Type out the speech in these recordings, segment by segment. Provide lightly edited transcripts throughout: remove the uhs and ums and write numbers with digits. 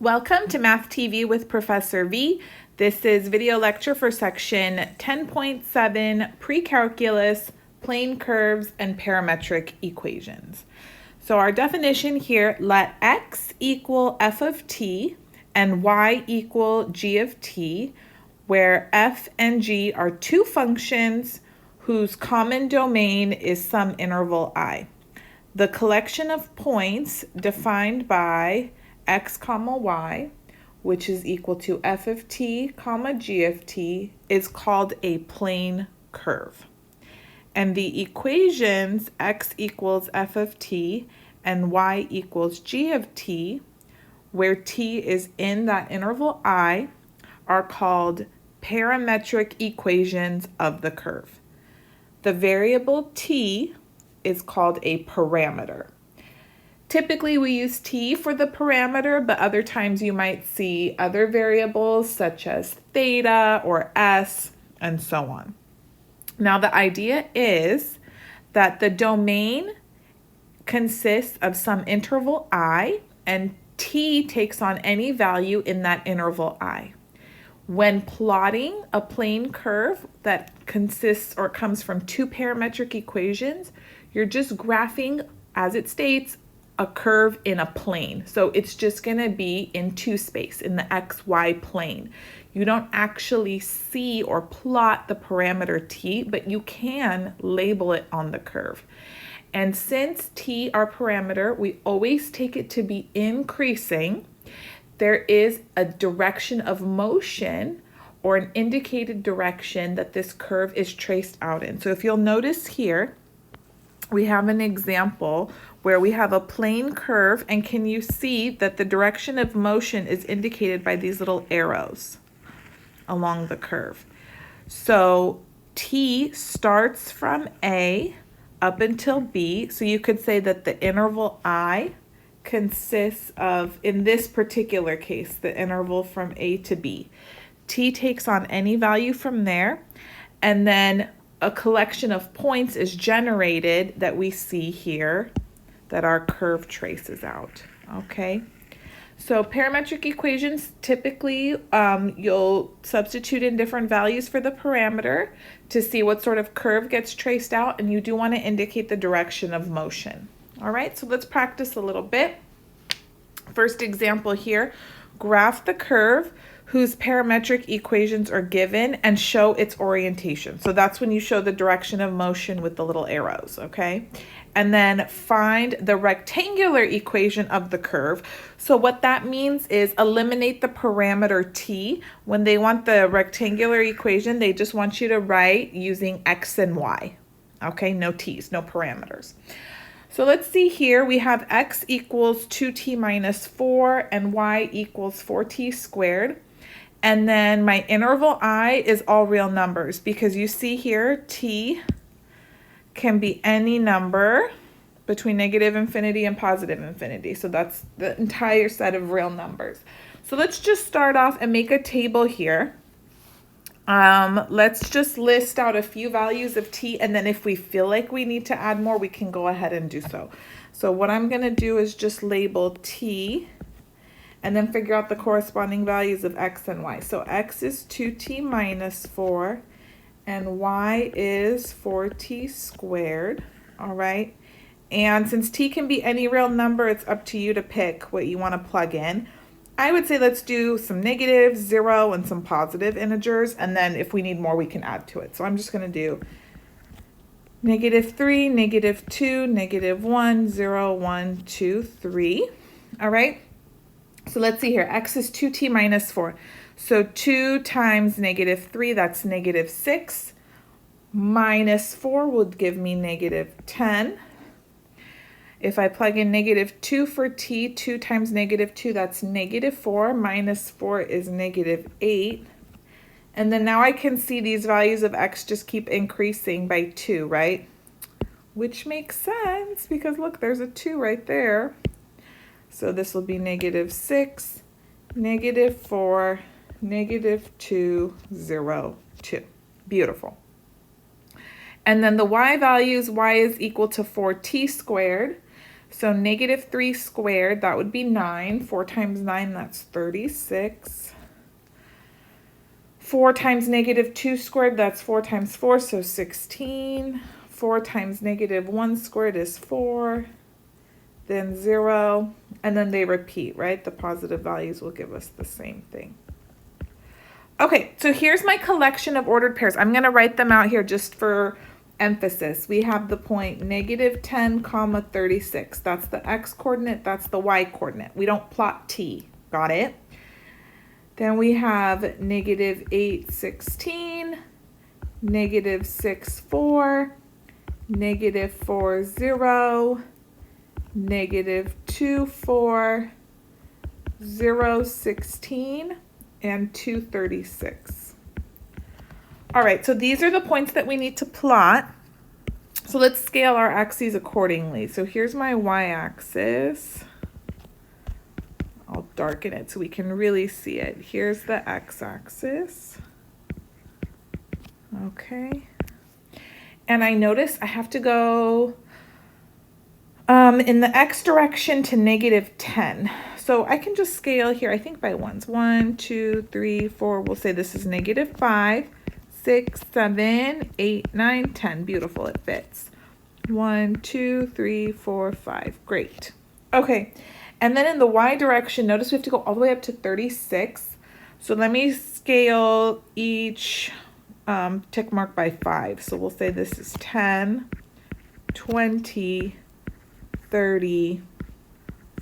Welcome to Math TV with Professor V. This is video lecture for section 10.7, Precalculus, Plane Curves, and Parametric Equations. So our definition here, let x equal f of t and y equal g of t, where f and g are two functions whose common domain is some interval I. The collection of points defined by x comma y, which is equal to f of t comma g of t, is called a plane curve. And the equations x equals f of t and y equals g of t, where t is in that interval I, are called parametric equations of the curve. The variable t is called a parameter. Typically, we use t for the parameter, but other times you might see other variables such as theta or s and so on. Now, the idea is that the domain consists of some interval I, and t takes on any value in that interval I. When plotting a plane curve that consists or comes from two parametric equations, you're just graphing, as it states, a curve in a plane. So it's just going to be in two space, in the xy plane. You don't actually see or plot the parameter t, but you can label it on the curve. And since t, our parameter, we always take it to be increasing, there is a direction of motion or an indicated direction that this curve is traced out in. So if you'll notice here, we have an example where we have a plane curve, and can you see that the direction of motion is indicated by these little arrows along the curve? So t starts from A up until B, so you could say that the interval I consists of, in this particular case, the interval from A to B. T takes on any value from there, and then a collection of points is generated that we see here that our curve traces out, okay? So parametric equations, typically you'll substitute in different values for the parameter to see what sort of curve gets traced out, and you do want to indicate the direction of motion. All right, so let's practice a little bit. First example here, graph the curve whose parametric equations are given and show its orientation. So that's when you show the direction of motion with the little arrows, okay? And then find the rectangular equation of the curve. So what that means is eliminate the parameter t. When they want the rectangular equation, they just want you to write using x and y, okay? No t's, no parameters. So let's see here, we have x equals 2t minus 4 and y equals 4t squared. And then my interval I is all real numbers, because you see here t can be any number between negative infinity and positive infinity. So that's the entire set of real numbers. So let's just start off and make a table here. Let's just list out a few values of t, and then if we feel like we need to add more, we can go ahead and do so. So what I'm going to do is just label t and then figure out the corresponding values of x and y. So x is 2t minus 4 and y is 4t squared, all right? And since t can be any real number, it's up to you to pick what you want to plug in. I would say let's do some negatives, 0, and some positive integers, and then if we need more, we can add to it. So I'm just going to do negative 3, negative 2, negative 1, 0, 1, 2, 3, all right? So let's see here, x is 2t minus 4. So 2 times negative 3, that's negative 6, minus 4 would give me negative 10. If I plug in negative 2 for t, 2 times negative 2, that's negative 4, minus 4 is negative 8. And then now I can see these values of x just keep increasing by 2, right? Which makes sense, because look, there's a 2 right there. So this will be negative 6, negative 4, negative 2, 0, 2. Beautiful. And then the y values, y is equal to 4t squared. So negative 3 squared, that would be 9. 4 times 9, that's 36. 4 times negative 2 squared, that's 4 times 4, so 16. 4 times negative 1 squared is 4. Then 0, and then they repeat, right? The positive values will give us the same thing. Okay, so here's my collection of ordered pairs. I'm going to write them out here just for emphasis. We have the point negative 10, comma 36. That's the x coordinate, that's the y coordinate. We don't plot t, got it? Then we have negative 8, 16, negative 6, 4, negative 4, 0, negative 2, 4, 0, 16, and 2, 36. All right, so these are the points that we need to plot. So let's scale our axes accordingly. So here's my y-axis. I'll darken it so we can really see it. Here's the x-axis. Okay. And I notice I have to go in the x direction to negative 10. So I can just scale here, I think by ones. 1, 2, 3, 4. We'll say this is negative 5, 6, 7, 8, 9, 10. Beautiful, it fits. 1, 2, 3, 4, 5. Great. Okay, and then in the y direction, notice we have to go all the way up to 36. So let me scale each tick mark by 5. So we'll say this is 10, 20, 30,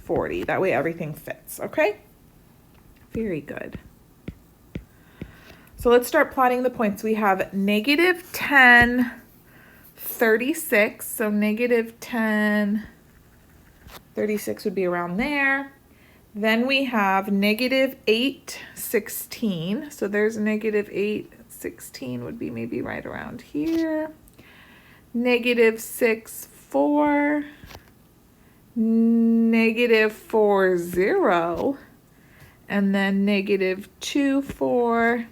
40. That way everything fits, okay? Very good. So let's start plotting the points. We have negative 10, 36. So negative 10, 36 would be around there. Then we have negative 8, 16. So there's negative 8, 16 would be maybe right around here. Negative 6, 4. Negative 4, 0. And then negative 2, 4.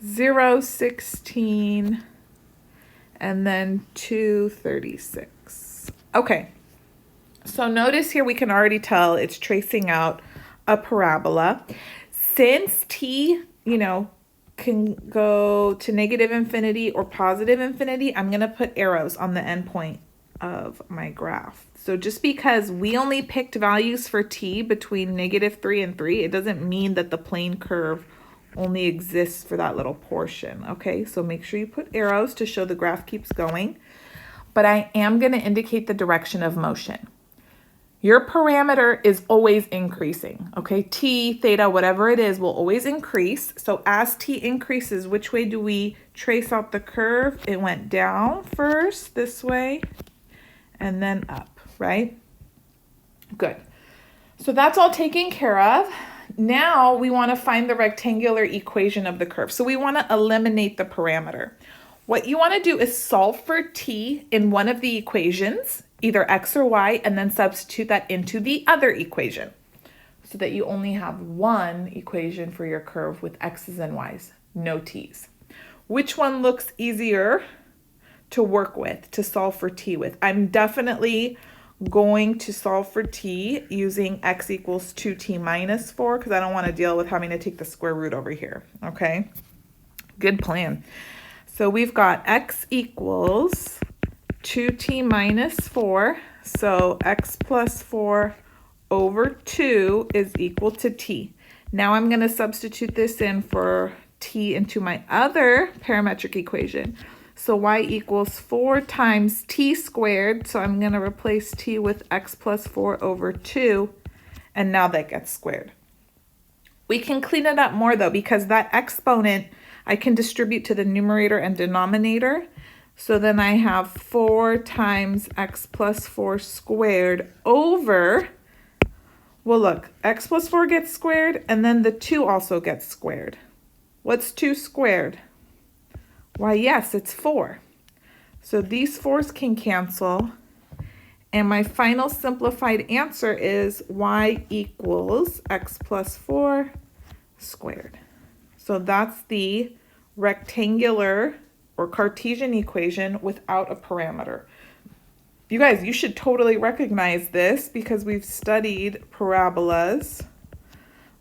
0, 16. And then 2, 36. Okay. So notice here we can already tell it's tracing out a parabola. Since t, can go to negative infinity or positive infinity, I'm going to put arrows on the endpoint of my graph. So just because we only picked values for t between negative 3 and 3, it doesn't mean that the plane curve only exists for that little portion, okay? So make sure you put arrows to show the graph keeps going. But I am going to indicate the direction of motion. Your parameter is always increasing, okay? T, theta, whatever it is, will always increase. So as t increases, which way do we trace out the curve? It went down first, this way, and then up, right? Good. So that's all taken care of. Now we want to find the rectangular equation of the curve. So we want to eliminate the parameter. What you want to do is solve for t in one of the equations, either x or y, and then substitute that into the other equation so that you only have one equation for your curve with x's and y's, no t's. Which one looks easier to work with, to solve for t with? I'm definitely going to solve for t using x equals 2t minus 4 because I don't want to deal with having to take the square root over here, okay? Good plan. So we've got x equals 2t minus 4, so x plus 4 over 2 is equal to t. Now I'm going to substitute this in for t into my other parametric equation. So y equals 4 times t squared, so I'm going to replace t with x plus 4 over 2, and now that gets squared. We can clean it up more though, because that exponent I can distribute to the numerator and denominator. So then I have 4 times x plus 4 squared over, well look, x plus 4 gets squared, and then the 2 also gets squared. What's 2 squared? Why, yes, it's 4. So these 4's can cancel, and my final simplified answer is y equals x plus 4 squared. So that's the rectangular or Cartesian equation without a parameter. You guys, you should totally recognize this because we've studied parabolas.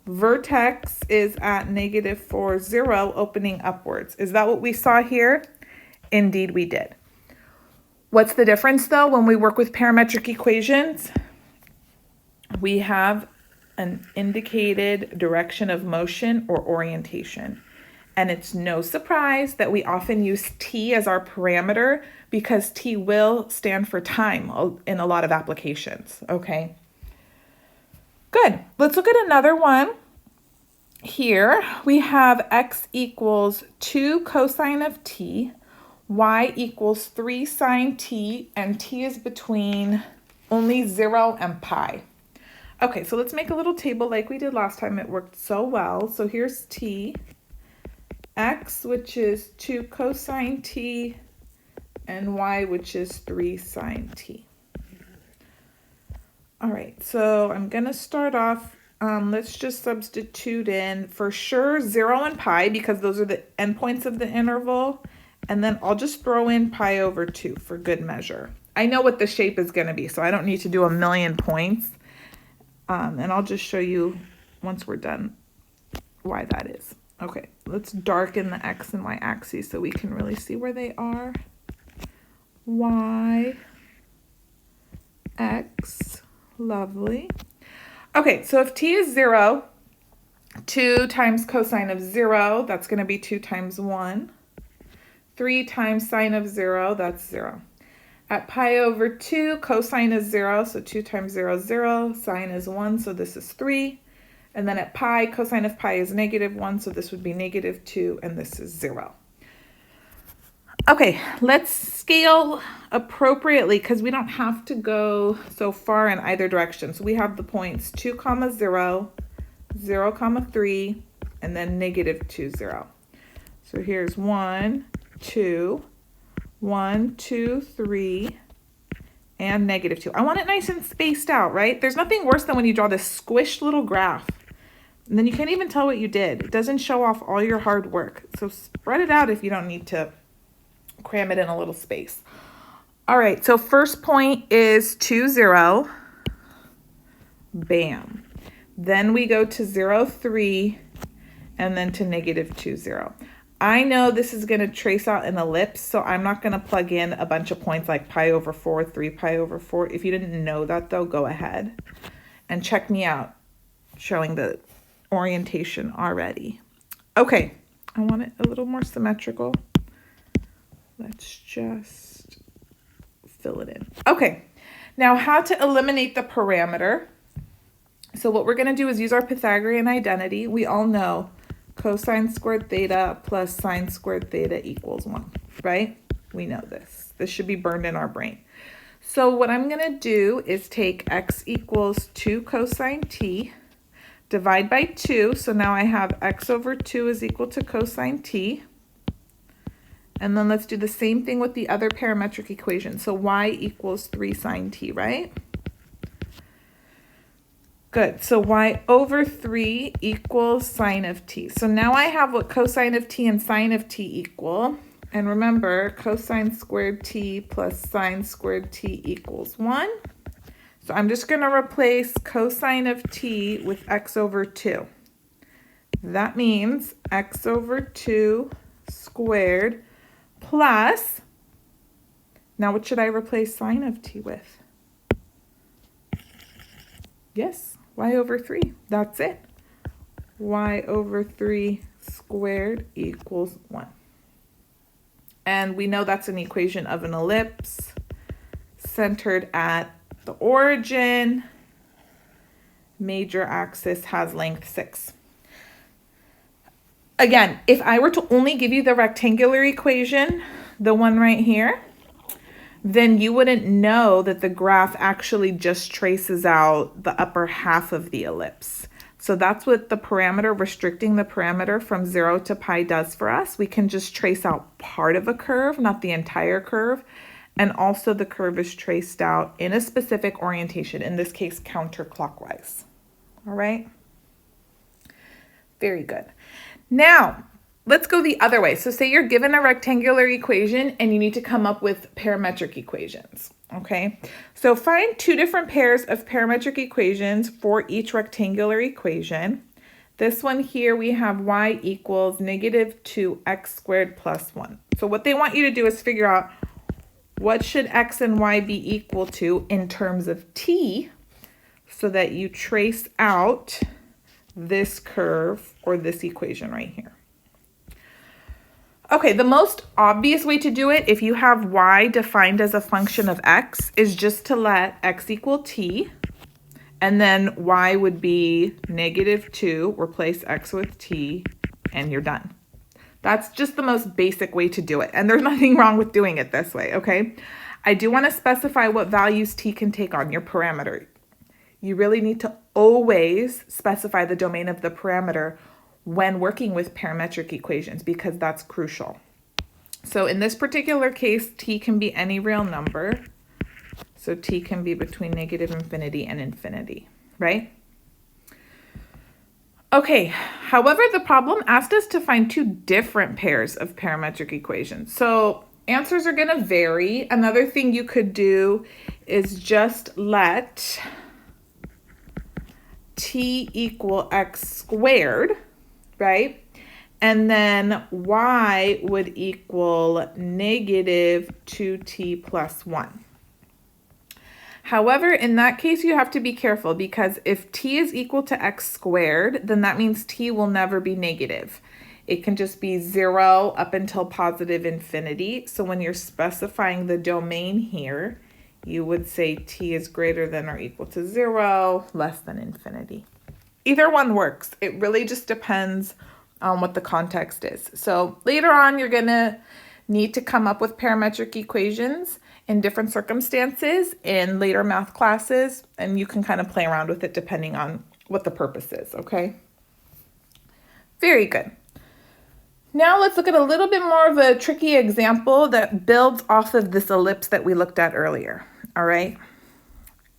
Vertex is at -4, 0, opening upwards. Is that what we saw here? Indeed, we did. What's the difference, though, when we work with parametric equations? We have an indicated direction of motion or orientation. And it's no surprise that we often use t as our parameter because t will stand for time in a lot of applications, okay? Good. Let's look at another one. Here we have x equals 2 cosine of t, y equals 3 sine t, and t is between only 0 and pi. Okay, so let's make a little table like we did last time. It worked so well. So here's t, x, which is 2 cosine t, and y, which is 3 sine t. All right, so I'm going to start off, let's just substitute in, for sure, 0 and pi, because those are the endpoints of the interval, and then I'll just throw in pi over 2 for good measure. I know what the shape is going to be, so I don't need to do a million points, and I'll just show you, once we're done, why that is. Okay, let's darken the x and y axes so we can really see where they are. Y, x, lovely. Okay, so if t is 0, 2 times cosine of 0, that's going to be 2 times 1. 3 times sine of 0, that's 0. At pi over 2, cosine is 0, so 2 times 0 is 0. Sine is 1, so this is 3. And then at pi, cosine of pi is -1, so this would be -2, and this is 0. Okay, let's scale appropriately because we don't have to go so far in either direction. So we have the points 2, 0, 0, 3, and then -2, 0. So here's 1, 2, 1, 2, 3, and -2. I want it nice and spaced out, right? There's nothing worse than when you draw this squished little graph. And then you can't even tell what you did. It doesn't show off all your hard work. So spread it out if you don't need to cram it in a little space. All right, so first point is 2, 0. Bam. Then we go to 0, 3, and then to -2, 0. I know this is going to trace out an ellipse, so I'm not going to plug in a bunch of points like pi over 4, 3 pi over 4. If you didn't know that, though, go ahead and check me out showing the orientation already. Okay, I want it a little more symmetrical. Let's just fill it in. Okay, now how to eliminate the parameter. So what we're going to do is use our Pythagorean identity. We all know cosine squared theta plus sine squared theta equals 1, right? We know this. This should be burned in our brain. So what I'm going to do is take x equals 2 cosine t, divide by 2. So now I have x over 2 is equal to cosine t. And then let's do the same thing with the other parametric equation. So y equals 3 sine t, right? Good. So y over 3 equals sine of t. So now I have what cosine of t and sine of t equal. And remember, cosine squared t plus sine squared t equals 1. So I'm just going to replace cosine of t with x over 2. That means x over 2 squared plus, now what should I replace sine of t with? Yes, y over 3. That's it. Y over 3 squared equals 1. And we know that's an equation of an ellipse centered at the origin. Major axis has length 6. Again, if I were to only give you the rectangular equation, the one right here, then you wouldn't know that the graph actually just traces out the upper half of the ellipse. So that's what the parameter, restricting the parameter from 0 to pi does for us. We can just trace out part of a curve, not the entire curve. And also the curve is traced out in a specific orientation, in this case, counterclockwise. All right? Very good. Now, let's go the other way. So say you're given a rectangular equation and you need to come up with parametric equations, okay? So find two different pairs of parametric equations for each rectangular equation. This one here, we have y equals negative 2x squared plus 1. So what they want you to do is figure out what should x and y be equal to in terms of t, so that you trace out this curve or this equation right here. Okay, the most obvious way to do it, if you have y defined as a function of x, is just to let x equal t, and then y would be negative 2, replace x with t, and you're done. That's just the most basic way to do it, and there's nothing wrong with doing it this way, okay? I do want to specify what values t can take on your parameter. You really need to always specify the domain of the parameter when working with parametric equations, because that's crucial. So in this particular case, t can be any real number. So t can be between negative infinity and infinity, right? Okay, however, the problem asked us to find two different pairs of parametric equations. So answers are going to vary. Another thing you could do is just let t equal x squared, right? And then y would equal negative 2t plus 1. However, in that case, you have to be careful, because if t is equal to x squared, then that means t will never be negative. It can just be 0 up until positive infinity. So when you're specifying the domain here, you would say t is greater than or equal to 0, less than infinity. Either one works. It really just depends on what the context is. So later on, you're going to need to come up with parametric equations in different circumstances in later math classes, and you can kind of play around with it depending on what the purpose is, okay? Very good. Now let's look at a little bit more of a tricky example that builds off of this ellipse that we looked at earlier, all right?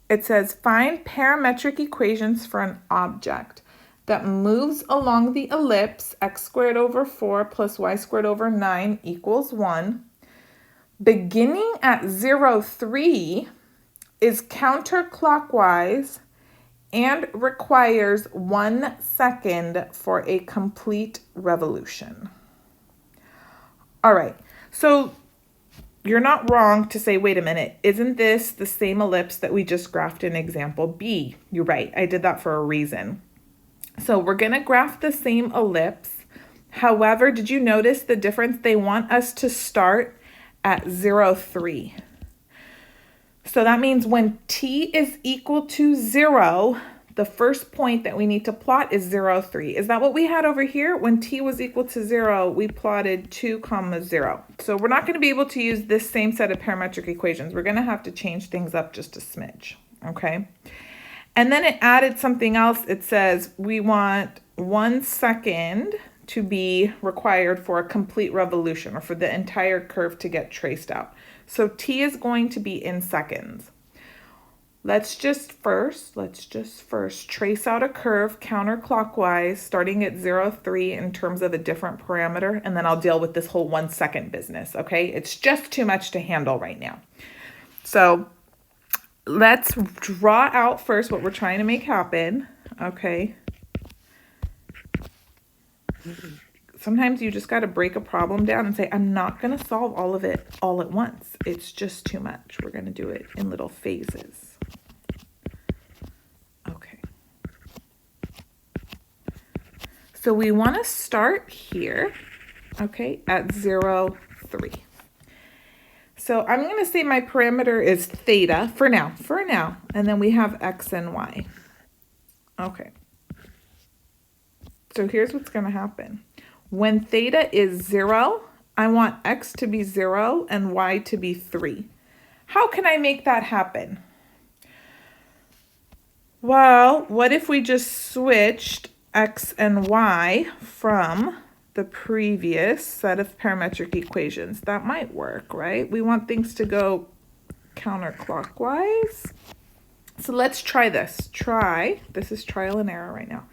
It says, find parametric equations for an object that moves along the ellipse x squared over 4 plus y squared over 9 equals 1. Beginning at 0, 3 is counterclockwise and requires 1 second for a complete revolution. All right, so you're not wrong to say, wait a minute, isn't this the same ellipse that we just graphed in example B? You're right, I did that for a reason. So we're going to graph the same ellipse. However, did you notice the difference? They want us to start at 0, 3. So that means when t is equal to 0, the first point that we need to plot is 0, 3. Is that what we had over here? When t was equal to 0, we plotted 2, 0. So we're not going to be able to use this same set of parametric equations. We're going to have to change things up just a smidge, okay? And then it added something else. It says we want 1 second to be required for a complete revolution, or for the entire curve to get traced out. So t is going to be in seconds. Let's just first trace out a curve counterclockwise, starting at 0, 3 in terms of a different parameter, and then I'll deal with this whole 1 second business, okay? It's just too much to handle right now. So let's draw out first what we're trying to make happen, okay? Sometimes you just got to break a problem down and say, I'm not going to solve all of it all at once. It's just too much. We're going to do it in little phases. Okay. So we want to start here, okay, at 0, 3. So I'm going to say my parameter is theta for now, and then we have x and y. Okay. So here's what's going to happen. When theta is 0, I want x to be 0 and y to be 3. How can I make that happen? Well, what if we just switched x and y from the previous set of parametric equations? That might work, right? We want things to go counterclockwise. So let's try this. This is trial and error right now.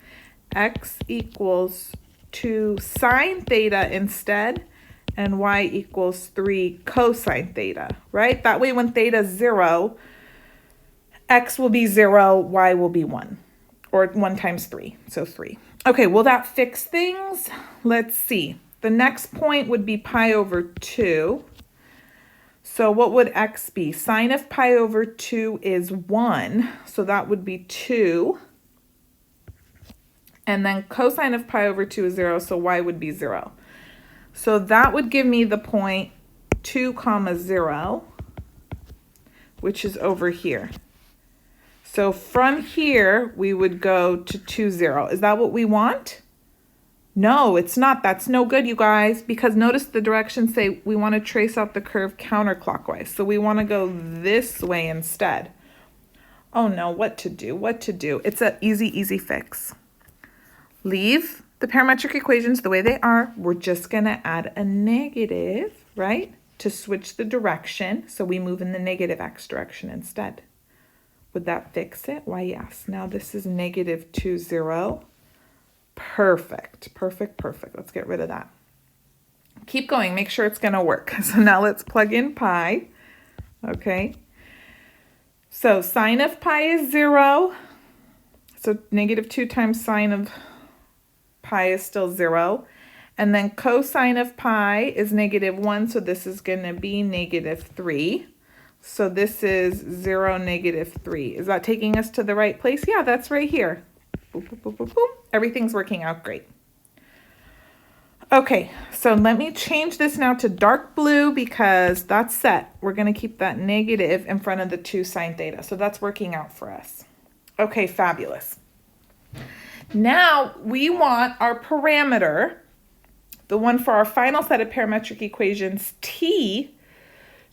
X equals 2 sine theta instead, and y equals 3 cosine theta, right? That way when theta is 0, x will be 0, y will be 1, or 1 times 3, so 3. Okay, will that fix things? Let's see. The next point would be pi over 2. So what would x be? Sine of pi over 2 is 1, so that would be 2. And then cosine of pi over 2 is 0, so y would be 0. So that would give me the point 2 comma 0, which is over here. So from here, we would go to 2, 0. Is that what we want? No, it's not. That's no good, you guys, because notice the directions say we want to trace out the curve counterclockwise. So we want to go this way instead. Oh no, what to do? What to do? It's an easy, easy fix. Leave the parametric equations the way they are. We're just going to add a negative, right, to switch the direction. So we move in the negative x direction instead. Would that fix it? Why, yes. Now this is negative 2, 0. Perfect, perfect, perfect. Let's get rid of that. Keep going. Make sure it's going to work. So now let's plug in pi. Okay. So sine of pi is 0. So negative 2 times sine of pi is still 0. And then cosine of pi is negative 1. So this is going to be negative 3. So this is 0, negative 3. Is that taking us to the right place? Yeah, that's right here. Boop, boop, boop, boop, boop. Everything's working out great. Okay, so let me change this now to dark blue because that's set. We're going to keep that negative in front of the 2 sine theta. So that's working out for us. Okay, fabulous. Now we want our parameter, the one for our final set of parametric equations, t,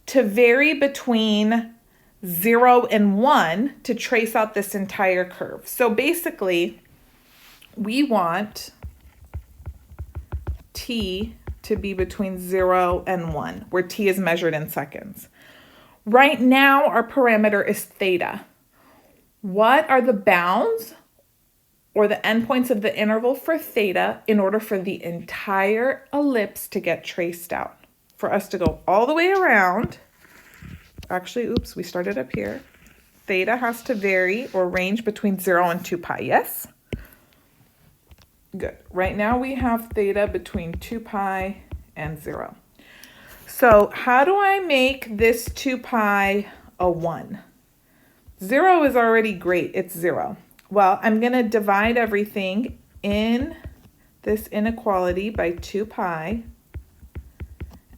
to vary between 0 and 1 to trace out this entire curve. So basically, we want t to be between 0 and 1, where t is measured in seconds. Right now, our parameter is theta. What are the bounds or the endpoints of the interval for theta in order for the entire ellipse to get traced out? For us to go all the way around, actually, oops, we started up here. Theta has to vary or range between 0 and 2 pi, yes? Good. Right now we have theta between 2 pi and 0. So how do I make this 2 pi a 1? 0 is already great. It's 0. Well, I'm going to divide everything in this inequality by 2 pi.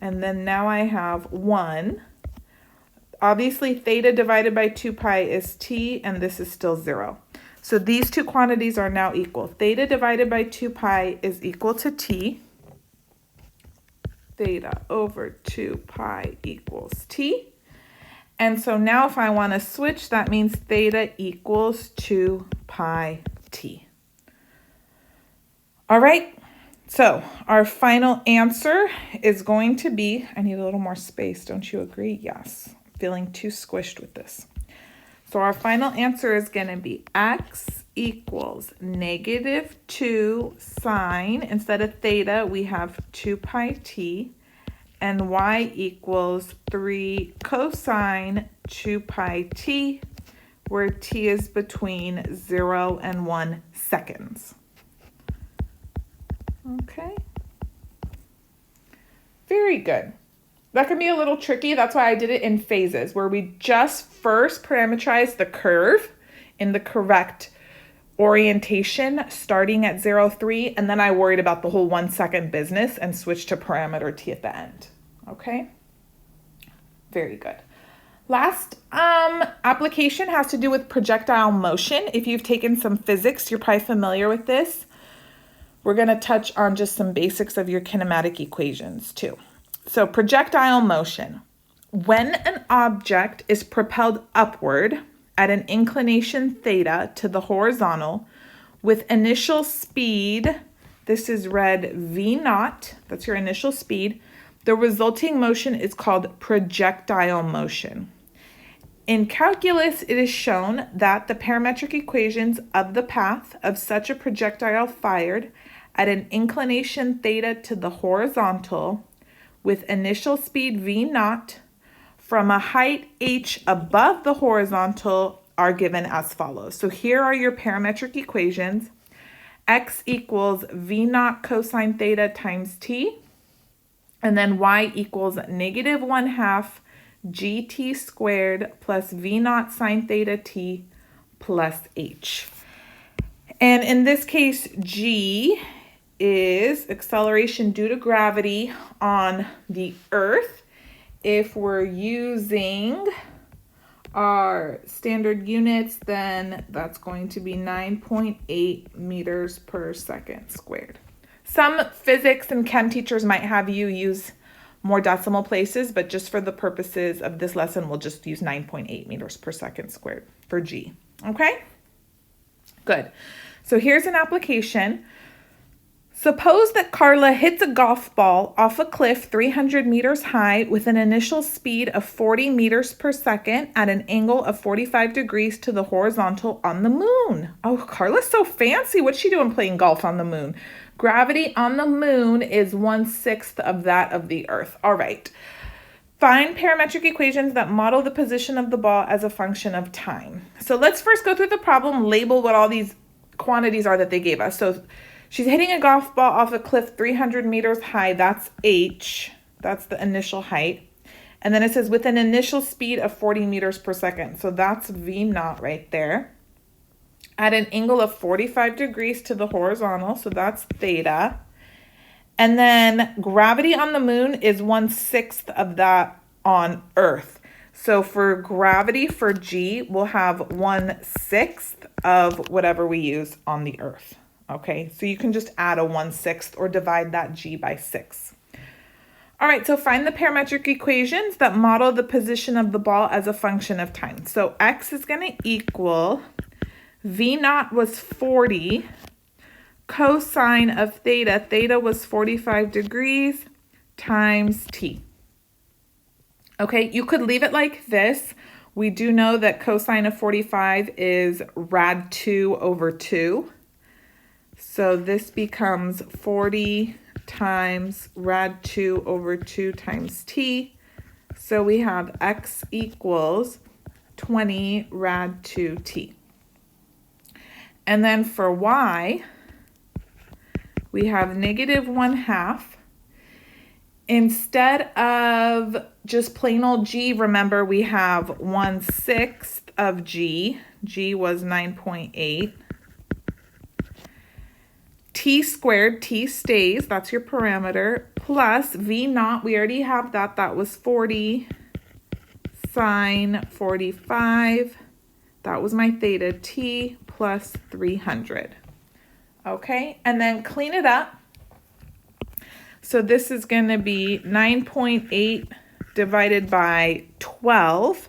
And then now I have 1. Obviously, theta divided by 2 pi is t, and this is still 0. So these two quantities are now equal. Theta divided by 2 pi is equal to t. Theta over 2 pi equals t. And so now if I want to switch, that means theta equals 2 pi t. All right. So our final answer is going to be, I need a little more space, don't you agree? Yes, feeling too squished with this. So our final answer is going to be x equals negative 2 sine, instead of theta, we have 2 pi t, and y equals 3 cosine 2 pi t, where t is between 0 and 1 seconds. Okay. Very good. That can be a little tricky. That's why I did it in phases, where we just first parameterize the curve in the correct orientation starting at 0, 3, and then I worried about the whole 1 second business and switched to parameter t at the end. Okay? Very good. Last application has to do with projectile motion. If you've taken some physics, you're probably familiar with this. We're going to touch on just some basics of your kinematic equations too. So projectile motion. When an object is propelled upward at an inclination theta to the horizontal with initial speed, this is read v naught, that's your initial speed, the resulting motion is called projectile motion. In calculus, it is shown that the parametric equations of the path of such a projectile fired at an inclination theta to the horizontal with initial speed v naught from a height h above the horizontal are given as follows. So here are your parametric equations. X equals v naught cosine theta times t, and then y equals negative 1/2 gt squared plus v naught sine theta t plus h. And in this case, g is acceleration due to gravity on the Earth. If we're using our standard units, then that's going to be 9.8 meters per second squared. Some physics and chem teachers might have you use more decimal places, but just for the purposes of this lesson, we'll just use 9.8 meters per second squared for G. Okay? Good. So here's an application. Suppose that Carla hits a golf ball off a cliff 300 meters high with an initial speed of 40 meters per second at an angle of 45 degrees to the horizontal on the moon. Oh, Carla's so fancy. What's she doing playing golf on the moon? Gravity on the moon is 1/6 of that of the Earth. All right. Find parametric equations that model the position of the ball as a function of time. So let's first go through the problem, label what all these quantities are that they gave us. So she's hitting a golf ball off a cliff 300 meters high. That's h. That's the initial height. And then it says with an initial speed of 40 meters per second. So that's v naught right there. At an angle of 45 degrees to the horizontal. So that's theta. And then gravity on the moon is 1/6 of that on Earth. So for gravity for G, we'll have 1/6 of whatever we use on the Earth. Okay, so you can just add a 1/6 or divide that G by 6. All right, so find the parametric equations that model the position of the ball as a function of time. So X is going to equal V naught was 40, cosine of theta, theta was 45 degrees, times T. Okay, you could leave it like this. We do know that cosine of 45 is rad 2 over 2. So this becomes 40 times rad 2 over 2 times T. So we have X equals 20 rad 2T. And then for Y, we have negative 1/2. Instead of just plain old G, remember we have 1/6 of G. G was 9.8. T squared, T stays, that's your parameter, plus V naught, we already have that, that was 40, sine 45, that was my theta T, plus 300. Okay, and then clean it up. So this is going to be 9.8 divided by 12.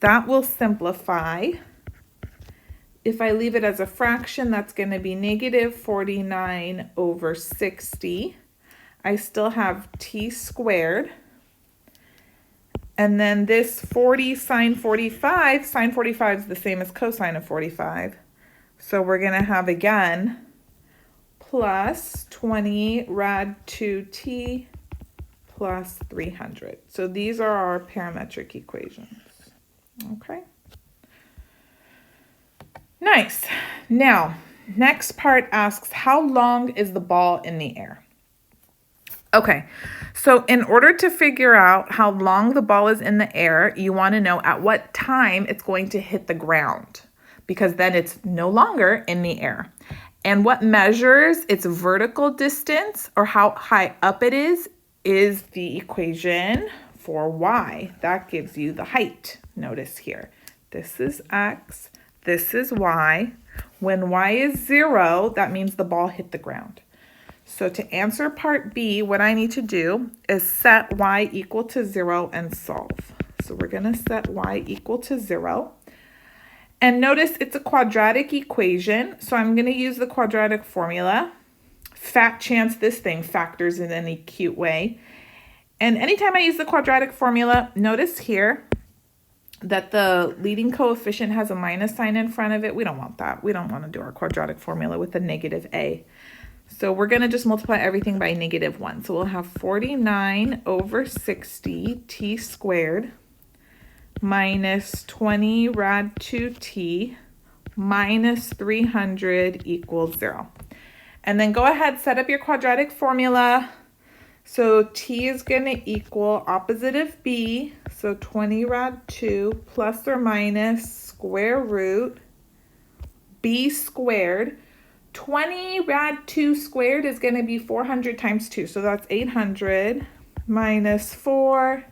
That will simplify. If I leave it as a fraction, that's going to be negative 49 over 60. I still have T squared. And then this 40 sine 45 is the same as cosine of 45. So we're going to have again plus 20 rad 2T plus 300. So these are our parametric equations. Okay. Nice. Now, next part asks, how long is the ball in the air? Okay, so in order to figure out how long the ball is in the air, you want to know at what time it's going to hit the ground, because then it's no longer in the air. And what measures its vertical distance or how high up it is the equation for y. That gives you the height. Notice here, this is x, this is y. When y is 0, that means the ball hit the ground. So to answer part B, what I need to do is set y equal to 0 and solve. So we're going to set y equal to 0. And notice it's a quadratic equation, so I'm going to use the quadratic formula. Fat chance this thing factors in any cute way. And anytime I use the quadratic formula, notice here that the leading coefficient has a minus sign in front of it. We don't want that. We don't want to do our quadratic formula with a negative a. So we're going to just multiply everything by -1. So we'll have 49 over 60 t squared minus 20 rad 2t minus 300 equals 0. And then go ahead, set up your quadratic formula. So t is going to equal opposite of b, so 20 rad 2 plus or minus square root b squared. 20 rad 2 squared is going to be 400 times 2, so that's 800 minus 4.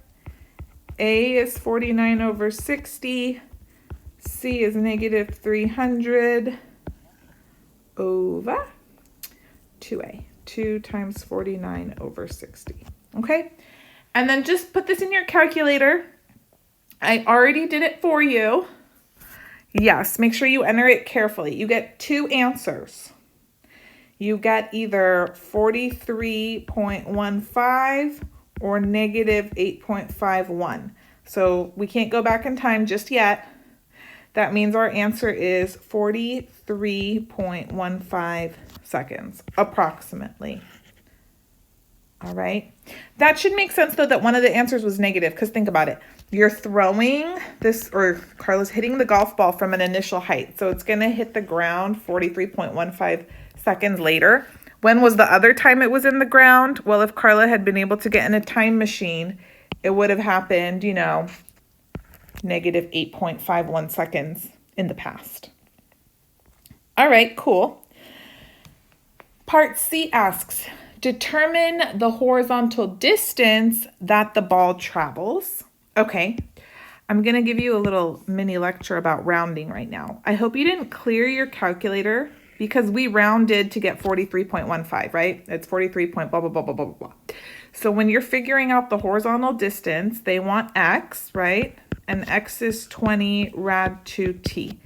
A is 49 over 60. C is negative 300 over 2a. 2 times 49 over 60. Okay? And then just put this in your calculator. I already did it for you. Yes, make sure you enter it carefully. You get two answers. You get either 43.15 or negative 8.51. So we can't go back in time just yet. That means our answer is 43.15 seconds, approximately. All right. That should make sense, though, that one of the answers was negative, because think about it. You're throwing this, or Carla's hitting the golf ball from an initial height. So it's going to hit the ground 43.15 seconds later. When was the other time it was in the ground? Well, if Carla had been able to get in a time machine, it would have happened, you know, negative 8.51 seconds in the past. All right, cool. Part C asks, determine the horizontal distance that the ball travels. Okay, I'm going to give you a little mini lecture about rounding right now. I hope you didn't clear your calculator because we rounded to get 43.15, right? It's 43 point blah, blah, blah, blah, blah, blah. So when you're figuring out the horizontal distance, they want x, right? And x is 20 rad 2t.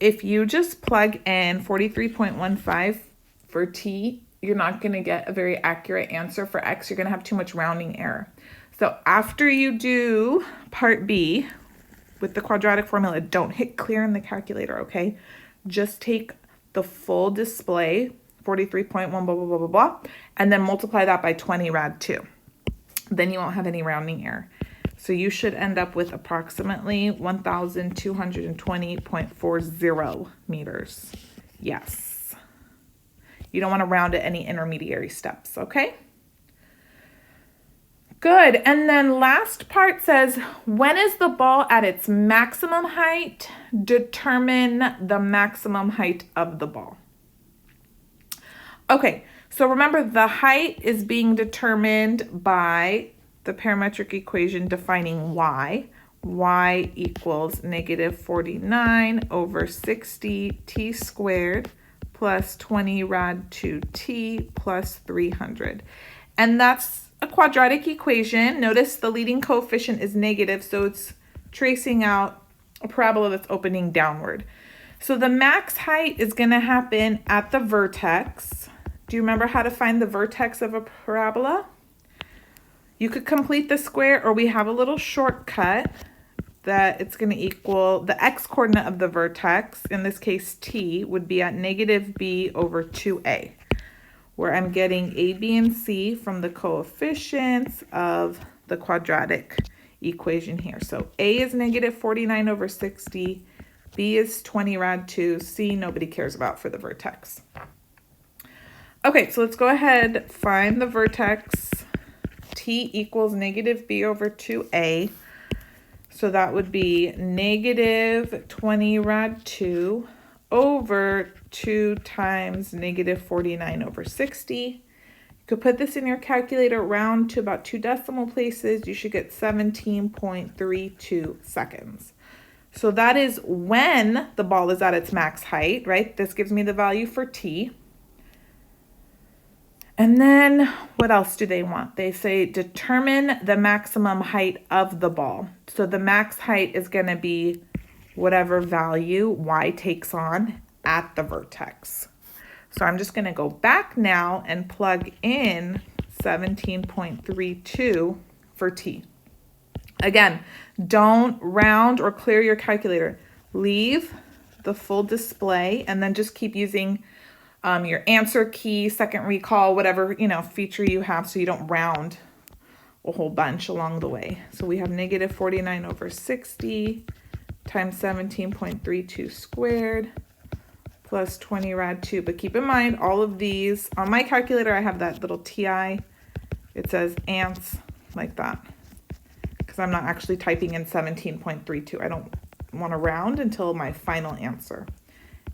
If you just plug in 43.15 for t, you're not going to get a very accurate answer for x. You're going to have too much rounding error. So after you do part B with the quadratic formula, don't hit clear in the calculator, okay? Just take the full display, 43.1 blah, blah, blah, blah, blah, and then multiply that by 20 rad 2. Then you won't have any rounding error. So you should end up with approximately 1,220.40 meters. Yes. You don't want to round at any intermediary steps, okay? Good. And then last part says, when is the ball at its maximum height? Determine the maximum height of the ball. Okay, so remember the height is being determined by the parametric equation defining y. Y equals negative 49 over 60 t squared plus 20 rad 2t plus 300. And that's a quadratic equation. Notice the leading coefficient is negative, so it's tracing out a parabola that's opening downward. So the max height is going to happen at the vertex. Do you remember how to find the vertex of a parabola? You could complete the square, or we have a little shortcut that it's going to equal the x coordinate of the vertex, in this case t, would be at negative b over 2a, where I'm getting a, b, and c from the coefficients of the quadratic equation here. So a is negative 49 over 60, b is 20 rad 2, c nobody cares about for the vertex. Okay, so let's go ahead, find the vertex. T equals negative b over 2a. So that would be negative 20 rad 2 over 2 times negative 49 over 60. You could put this in your calculator, round to about 2 decimal places. You should get 17.32 seconds. So that is when the ball is at its max height, right? This gives me the value for t. And then what else do they want? They say determine the maximum height of the ball. So the max height is going to be whatever value y takes on at the vertex. So I'm just going to go back now and plug in 17.32 for t. Again, don't round or clear your calculator. Leave the full display and then just keep using your answer key, second recall, whatever, feature you have, so you don't round a whole bunch along the way. So we have negative 49 over 60 times 17.32 squared plus 20 rad 2. But keep in mind, all of these, on my calculator, I have that little TI. It says ants like that, because I'm not actually typing in 17.32. I don't want to round until my final answer.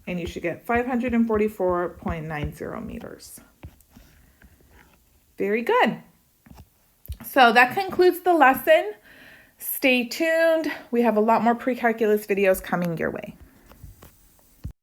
And you should get 544.90 meters. Very good. So that concludes the lesson. Stay tuned. We have a lot more pre-calculus videos coming your way.